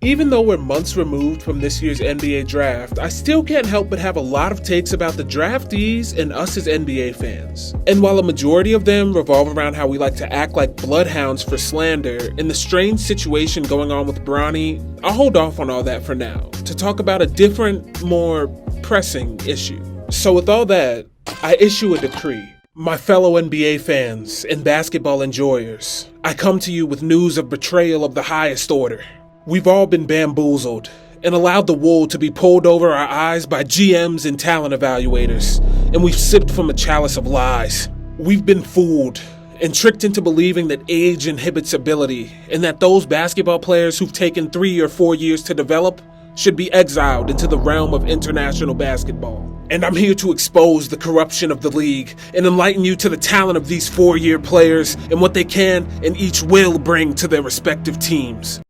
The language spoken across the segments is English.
Even though we're months removed from this year's NBA draft, I still can't help but have a lot of takes about the draftees and us as NBA fans. And while a majority of them revolve around how we like to act like bloodhounds for slander and the strange situation going on with Bronny, I'll hold off on all that for now to talk about a different, more pressing issue. So with all that, I issue a decree. My fellow NBA fans and basketball enjoyers, I come to you with news of betrayal of the highest order. We've all been bamboozled and allowed the wool to be pulled over our eyes by GMs and talent evaluators, and we've sipped from a chalice of lies. We've been fooled and tricked into believing that age inhibits ability and that those basketball players who've taken 3 or 4 years to develop should be exiled into the realm of international basketball. And I'm here to expose the corruption of the league and enlighten you to the talent of these 4-year players and what they can and each will bring to their respective teams.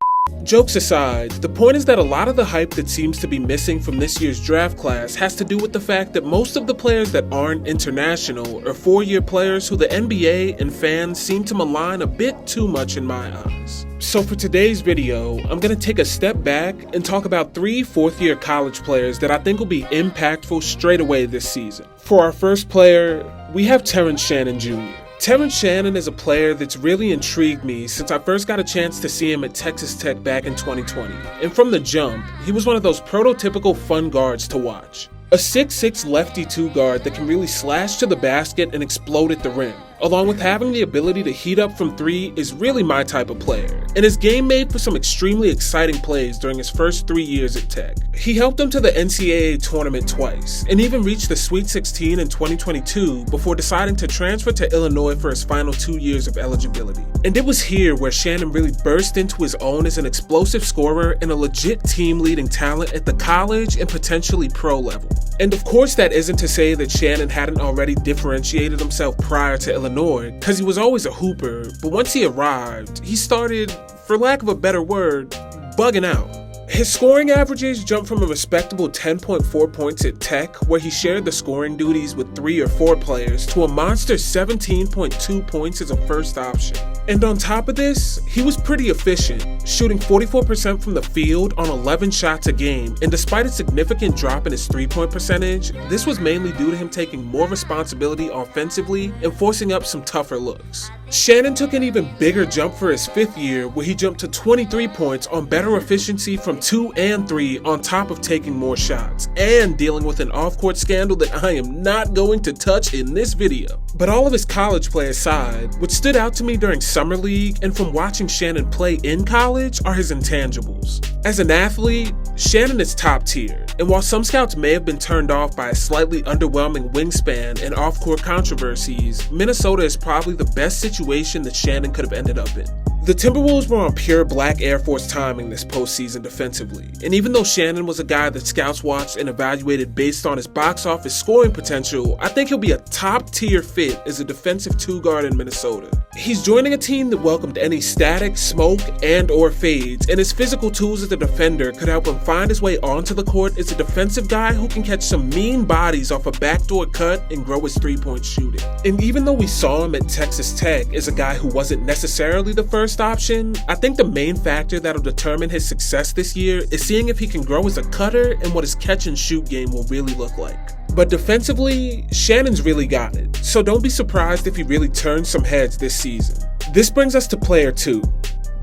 Jokes aside, the point is that a lot of the hype that seems to be missing from this year's draft class has to do with the fact that most of the players that aren't international are 4-year players who the NBA and fans seem to malign a bit too much in my eyes. So for today's video, I'm going to take a step back and talk about 3 4th-year college players that I think will be impactful straight away this season. For our first player, we have Terrence Shannon Jr. Terrence Shannon is a player that's really intrigued me since I first got a chance to see him at Texas Tech back in 2020. And from the jump, he was one of those prototypical fun guards to watch. A 6'6" lefty 2 guard that can really slash to the basket and explode at the rim, along with having the ability to heat up from 3 is really my type of player. And his game made for some extremely exciting plays during his first 3 years at Tech. He helped them to the NCAA tournament twice, and even reached the Sweet 16 in 2022 before deciding to transfer to Illinois for his final 2 years of eligibility. And it was here where Shannon really burst into his own as an explosive scorer and a legit team-leading talent at the college and potentially pro level. And of course that isn't to say that Shannon hadn't already differentiated himself prior to Illinois, because he was always a hooper, but once he arrived, he started, for lack of a better word, bugging out. His scoring averages jumped from a respectable 10.4 points at Tech, where he shared the scoring duties with 3 or 4 players, to a monster 17.2 points as a first option. And on top of this, he was pretty efficient, shooting 44% from the field on 11 shots a game, and despite a significant drop in his 3-point percentage, this was mainly due to him taking more responsibility offensively and forcing up some tougher looks. Shannon took an even bigger jump for his 5th year, where he jumped to 23 points on better efficiency from 2 and 3 on top of taking more shots, and dealing with an off-court scandal that I am not going to touch in this video. But all of his college play aside, what stood out to me during Summer League and from watching Shannon play in college are his intangibles. As an athlete, Shannon is top tier, and while some scouts may have been turned off by a slightly underwhelming wingspan and off-court controversies, Minnesota is probably the best situation that Shannon could have ended up in. The Timberwolves were on pure black Air Force timing this postseason defensively, and even though Shannon was a guy that scouts watched and evaluated based on his box office scoring potential, I think he'll be a top tier fit as a defensive 2 guard in Minnesota. He's joining a team that welcomed any static, smoke, and or fades, and his physical tools as a defender could help him find his way onto the court as a defensive guy who can catch some mean bodies off a backdoor cut and grow his 3-point shooting. And even though we saw him at Texas Tech as a guy who wasn't necessarily the first option, I think the main factor that'll determine his success this year is seeing if he can grow as a cutter and what his catch and shoot game will really look like. But defensively, Shannon's really got it, so don't be surprised if he really turns some heads this season. This brings us to player 2,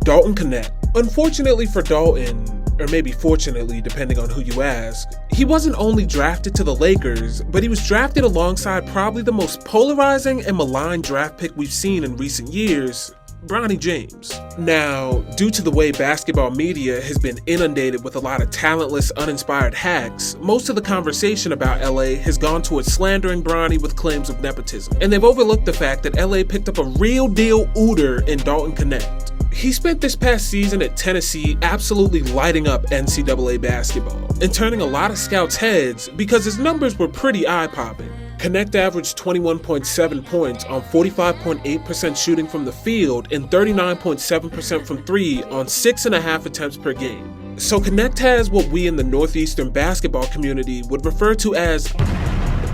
Dalton Knecht. Unfortunately for Dalton, or maybe fortunately depending on who you ask, he wasn't only drafted to the Lakers, but he was drafted alongside probably the most polarizing and maligned draft pick we've seen in recent years, Bronny James. Now, due to the way basketball media has been inundated with a lot of talentless, uninspired hacks, most of the conversation about LA has gone towards slandering Bronny with claims of nepotism, and they've overlooked the fact that LA picked up a real deal ooter in Dalton Knecht. He spent this past season at Tennessee absolutely lighting up NCAA basketball and turning a lot of scouts' heads because his numbers were pretty eye-popping. Knecht averaged 21.7 points on 45.8% shooting from the field and 39.7% from 3 on 6.5 attempts per game. So Knecht has what we in the Northeastern basketball community would refer to as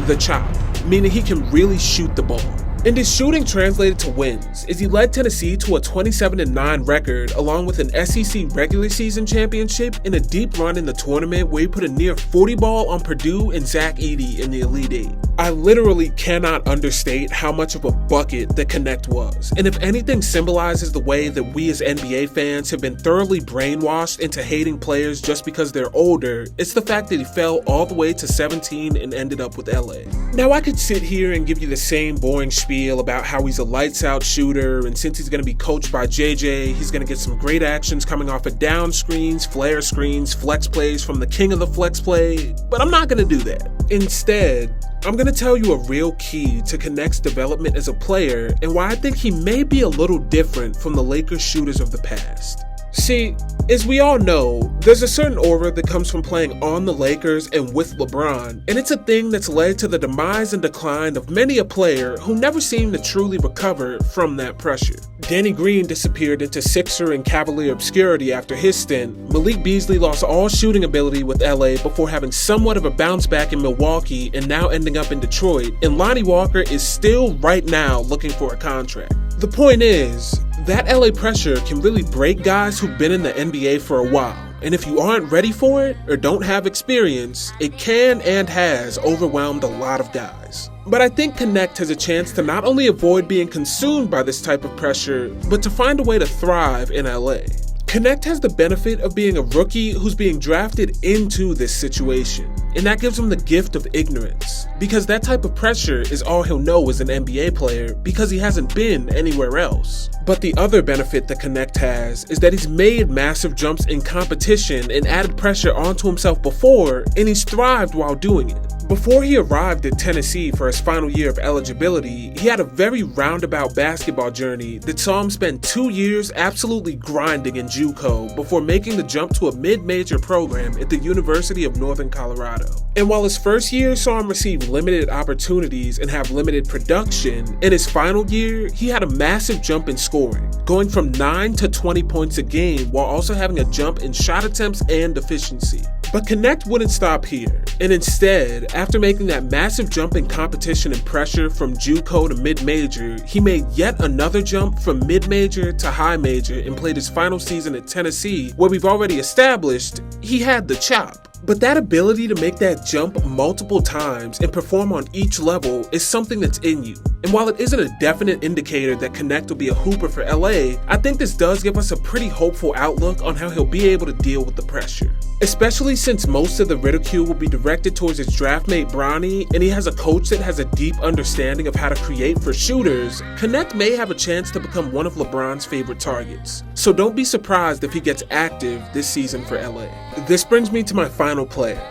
the chop, meaning he can really shoot the ball. And his shooting translated to wins, as he led Tennessee to a 27-9 record along with an SEC regular season championship and a deep run in the tournament where he put a near 40 ball on Purdue and Zach Edey in the Elite Eight. I literally cannot understate how much of a bucket that Knecht was, and if anything symbolizes the way that we as NBA fans have been thoroughly brainwashed into hating players just because they're older, it's the fact that he fell all the way to 17 and ended up with LA. Now I could sit here and give you the same boring spiel about how he's a lights out shooter, and since he's going to be coached by JJ, he's going to get some great actions coming off of down screens, flare screens, flex plays from the king of the flex play, but I'm not going to do that. Instead, I'm going to tell you a real key to Knecht's development as a player and why I think he may be a little different from the Lakers shooters of the past. See, as we all know, there's a certain aura that comes from playing on the Lakers and with LeBron, and it's a thing that's led to the demise and decline of many a player who never seemed to truly recover from that pressure. Danny Green disappeared into Sixer and Cavalier obscurity after his stint, Malik Beasley lost all shooting ability with LA before having somewhat of a bounce back in Milwaukee and now ending up in Detroit, and Lonnie Walker is still right now looking for a contract. The point is, that LA pressure can really break guys who've been in the NBA for a while, and if you aren't ready for it or don't have experience, it can and has overwhelmed a lot of guys. But I think Knecht has a chance to not only avoid being consumed by this type of pressure, but to find a way to thrive in LA. Knecht has the benefit of being a rookie who's being drafted into this situation, and that gives him the gift of ignorance, because that type of pressure is all he'll know as an NBA player because he hasn't been anywhere else. But the other benefit that Knecht has is that he's made massive jumps in competition and added pressure onto himself before, and he's thrived while doing it. Before he arrived at Tennessee for his final year of eligibility, he had a very roundabout basketball journey that saw him spend 2 years absolutely grinding in JUCO before making the jump to a mid-major program at the University of Northern Colorado. And while his first year saw him receive limited opportunities and have limited production, in his final year, he had a massive jump in scoring, going from 9 to 20 points a game while also having a jump in shot attempts and efficiency. But Knecht wouldn't stop here, and instead, after making that massive jump in competition and pressure from JUCO to mid-major, he made yet another jump from mid-major to high-major and played his final season at Tennessee, where we've already established he had the chop. But that ability to make that jump multiple times and perform on each level is something that's in you. And while it isn't a definite indicator that Knecht will be a hooper for LA, I think this does give us a pretty hopeful outlook on how he'll be able to deal with the pressure. Especially since most of the ridicule will be directed towards his draft mate Bronny, and he has a coach that has a deep understanding of how to create for shooters, Knecht may have a chance to become one of LeBron's favorite targets. So don't be surprised if he gets active this season for LA. This brings me to my final player,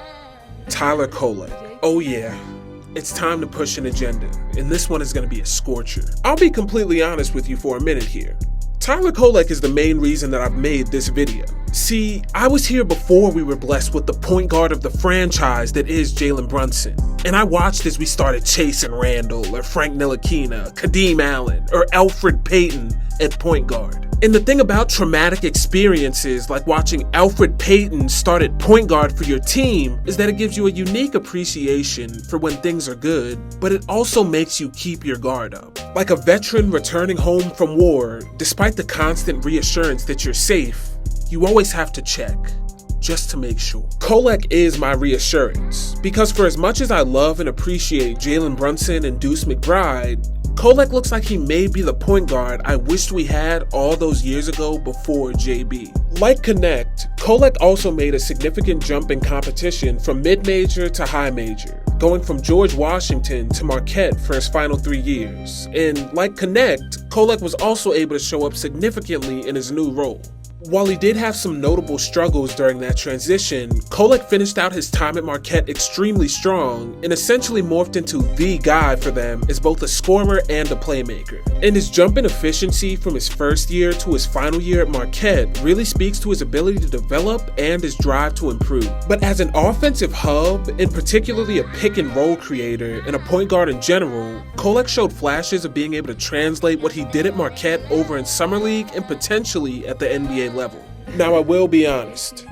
Tyler Kolek. Oh yeah, it's time to push an agenda, and this one is going to be a scorcher. I'll be completely honest with you for a minute here. Tyler Kolek is the main reason that I've made this video. See, I was here before we were blessed with the point guard of the franchise that is Jalen Brunson. And I watched as we started chasing Randall or Frank Ntilikina, Kadeem Allen, or Elfrid Payton at point guard. And the thing about traumatic experiences like watching Elfrid Payton start at point guard for your team is that it gives you a unique appreciation for when things are good, but it also makes you keep your guard up. Like a veteran returning home from war, despite the constant reassurance that you're safe, you always have to check, just to make sure. Kolek is my reassurance, because for as much as I love and appreciate Jalen Brunson and Deuce McBride, Kolek looks like he may be the point guard I wished we had all those years ago before JB. Like Knecht, Kolek also made a significant jump in competition from mid-major to high-major, going from George Washington to Marquette for his final 3 years. And like Knecht, Kolek was also able to show up significantly in his new role. While he did have some notable struggles during that transition, Kolek finished out his time at Marquette extremely strong and essentially morphed into the guy for them as both a scorer and a playmaker. And his jump in efficiency from his first year to his final year at Marquette really speaks to his ability to develop and his drive to improve. But as an offensive hub, and particularly a pick and roll creator and a point guard in general, Kolek showed flashes of being able to translate what he did at Marquette over in Summer League and potentially at the NBA level. Now I will be honest,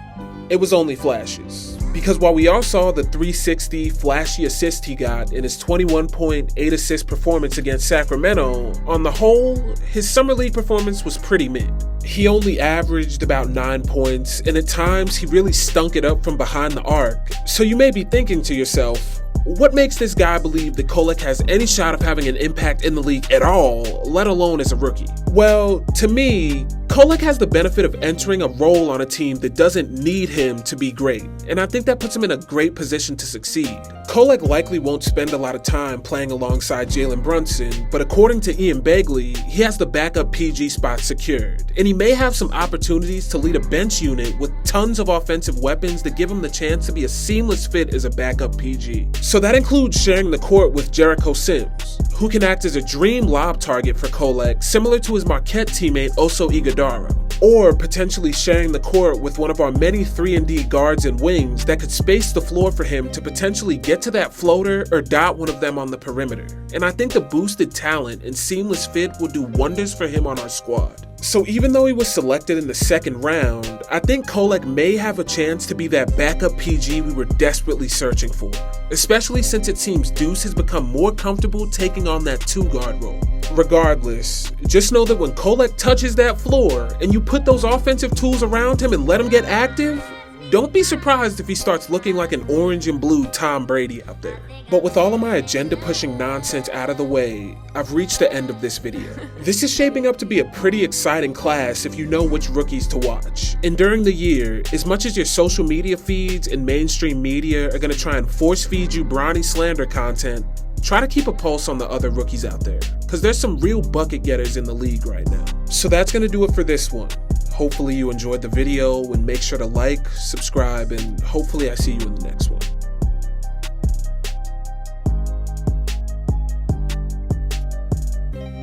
it was only flashes. Because while we all saw the 360 flashy assist he got in his 21-point, 8-assist performance against Sacramento, on the whole, his summer league performance was pretty mid. He only averaged about 9 points, and at times he really stunk it up from behind the arc. So you may be thinking to yourself, what makes this guy believe that Kolek has any shot of having an impact in the league at all, let alone as a rookie? Well, to me, Kolek has the benefit of entering a role on a team that doesn't need him to be great, and I think that puts him in a great position to succeed. Kolek likely won't spend a lot of time playing alongside Jalen Brunson, but according to Ian Begley, he has the backup PG spot secured, and he may have some opportunities to lead a bench unit with tons of offensive weapons that give him the chance to be a seamless fit as a backup PG. So that includes sharing the court with Jericho Sims, who can act as a dream lob target for Kolek, similar to his Marquette teammate Oso Ighodaro, or potentially sharing the court with one of our many 3-and-D guards and wings that could space the floor for him to potentially get to that floater or dot one of them on the perimeter. And I think the boosted talent and seamless fit will do wonders for him on our squad. So even though he was selected in the second round, I think Kolek may have a chance to be that backup PG we were desperately searching for, especially since it seems Deuce has become more comfortable taking on that 2-guard role. Regardless, just know that when Kolek touches that floor and you put those offensive tools around him and let him get active, don't be surprised if he starts looking like an orange and blue Tom Brady out there. But with all of my agenda-pushing nonsense out of the way, I've reached the end of this video. This is shaping up to be a pretty exciting class if you know which rookies to watch. And during the year, as much as your social media feeds and mainstream media are going to try and force-feed you Bronny slander content, try to keep a pulse on the other rookies out there, because there's some real bucket getters in the league right now. So that's going to do it for this one. Hopefully you enjoyed the video, and make sure to like, subscribe, and hopefully I see you in the next one.